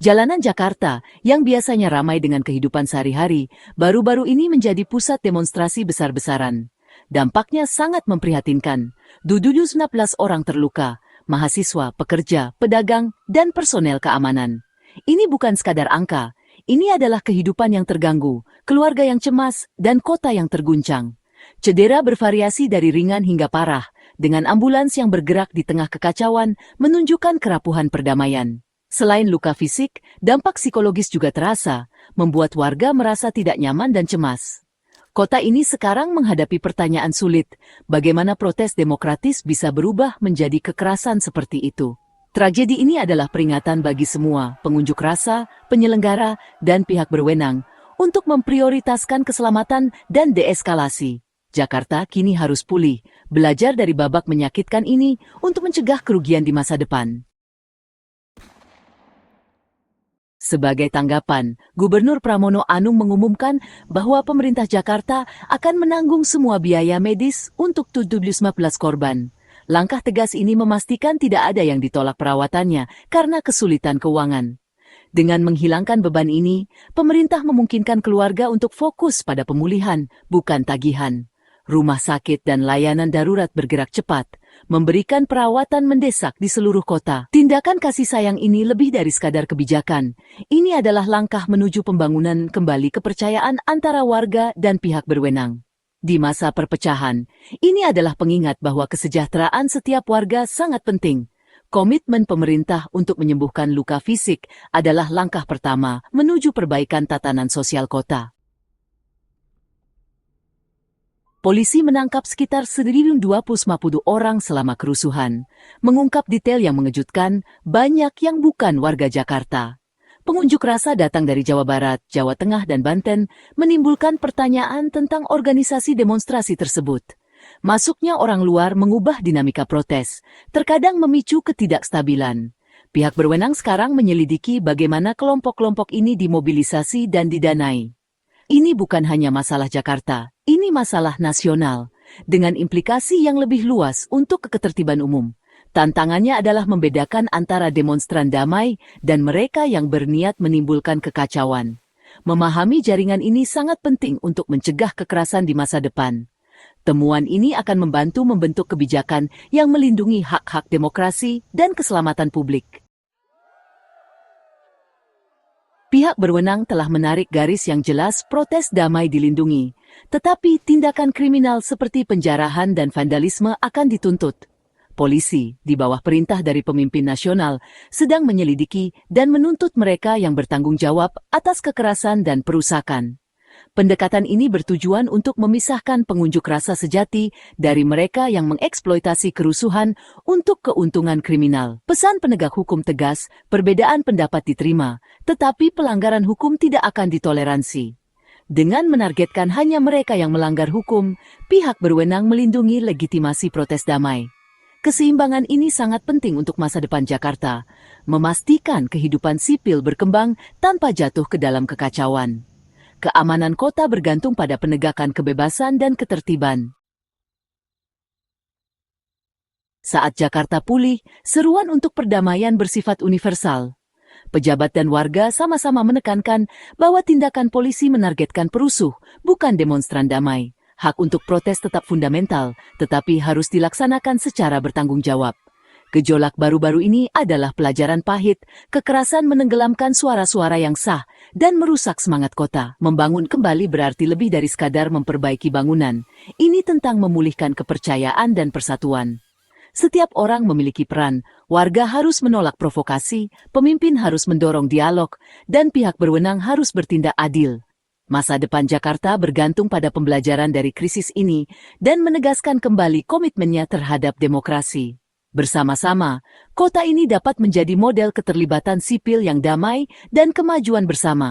Jalanan Jakarta, yang biasanya ramai dengan kehidupan sehari-hari, baru-baru ini menjadi pusat demonstrasi besar-besaran. Dampaknya sangat memprihatinkan. 19 orang terluka, mahasiswa, pekerja, pedagang, dan personel keamanan. Ini bukan sekadar angka, ini adalah kehidupan yang terganggu, keluarga yang cemas, dan kota yang terguncang. Cedera bervariasi dari ringan hingga parah, dengan ambulans yang bergerak di tengah kekacauan menunjukkan kerapuhan perdamaian. Selain luka fisik, dampak psikologis juga terasa, membuat warga merasa tidak nyaman dan cemas. Kota ini sekarang menghadapi pertanyaan sulit, bagaimana protes demokratis bisa berubah menjadi kekerasan seperti itu. Tragedi ini adalah peringatan bagi semua, pengunjuk rasa, penyelenggara, dan pihak berwenang, untuk memprioritaskan keselamatan dan deeskalasi. Jakarta kini harus pulih, belajar dari babak menyakitkan ini untuk mencegah kerugian di masa depan. Sebagai tanggapan, Gubernur Pramono Anung mengumumkan bahwa pemerintah Jakarta akan menanggung semua biaya medis untuk 15 korban. Langkah tegas ini memastikan tidak ada yang ditolak perawatannya karena kesulitan keuangan. Dengan menghilangkan beban ini, pemerintah memungkinkan keluarga untuk fokus pada pemulihan, bukan tagihan. Rumah sakit dan layanan darurat bergerak cepat, memberikan perawatan mendesak di seluruh kota. Tindakan kasih sayang ini lebih dari sekadar kebijakan. Ini adalah langkah menuju pembangunan kembali kepercayaan antara warga dan pihak berwenang. Di masa perpecahan, ini adalah pengingat bahwa kesejahteraan setiap warga sangat penting. Komitmen pemerintah untuk menyembuhkan luka fisik adalah langkah pertama menuju perbaikan tatanan sosial kota. Polisi menangkap sekitar 1.250 orang selama kerusuhan. Mengungkap detail yang mengejutkan, banyak yang bukan warga Jakarta. Pengunjuk rasa datang dari Jawa Barat, Jawa Tengah, dan Banten, menimbulkan pertanyaan tentang organisasi demonstrasi tersebut. Masuknya orang luar mengubah dinamika protes, terkadang memicu ketidakstabilan. Pihak berwenang sekarang menyelidiki bagaimana kelompok-kelompok ini dimobilisasi dan didanai. Ini bukan hanya masalah Jakarta, ini masalah nasional, dengan implikasi yang lebih luas untuk ketertiban umum. Tantangannya adalah membedakan antara demonstran damai dan mereka yang berniat menimbulkan kekacauan. Memahami jaringan ini sangat penting untuk mencegah kekerasan di masa depan. Temuan ini akan membantu membentuk kebijakan yang melindungi hak-hak demokrasi dan keselamatan publik. Pihak berwenang telah menarik garis yang jelas protes damai dilindungi, tetapi tindakan kriminal seperti penjarahan dan vandalisme akan dituntut. Polisi, di bawah perintah dari pemimpin nasional, sedang menyelidiki dan menuntut mereka yang bertanggung jawab atas kekerasan dan perusakan. Pendekatan ini bertujuan untuk memisahkan pengunjuk rasa sejati dari mereka yang mengeksploitasi kerusuhan untuk keuntungan kriminal. Pesan penegak hukum tegas, perbedaan pendapat diterima, tetapi pelanggaran hukum tidak akan ditoleransi. Dengan menargetkan hanya mereka yang melanggar hukum, pihak berwenang melindungi legitimasi protes damai. Keseimbangan ini sangat penting untuk masa depan Jakarta, memastikan kehidupan sipil berkembang tanpa jatuh ke dalam kekacauan. Keamanan kota bergantung pada penegakan kebebasan dan ketertiban. Saat Jakarta pulih, seruan untuk perdamaian bersifat universal. Pejabat dan warga sama-sama menekankan bahwa tindakan polisi menargetkan perusuh, bukan demonstran damai. Hak untuk protes tetap fundamental, tetapi harus dilaksanakan secara bertanggung jawab. Gejolak baru-baru ini adalah pelajaran pahit, kekerasan menenggelamkan suara-suara yang sah, dan merusak semangat kota. Membangun kembali berarti lebih dari sekadar memperbaiki bangunan. Ini tentang memulihkan kepercayaan dan persatuan. Setiap orang memiliki peran, warga harus menolak provokasi, pemimpin harus mendorong dialog, dan pihak berwenang harus bertindak adil. Masa depan Jakarta bergantung pada pembelajaran dari krisis ini dan menegaskan kembali komitmennya terhadap demokrasi. Bersama-sama, kota ini dapat menjadi model keterlibatan sipil yang damai dan kemajuan bersama.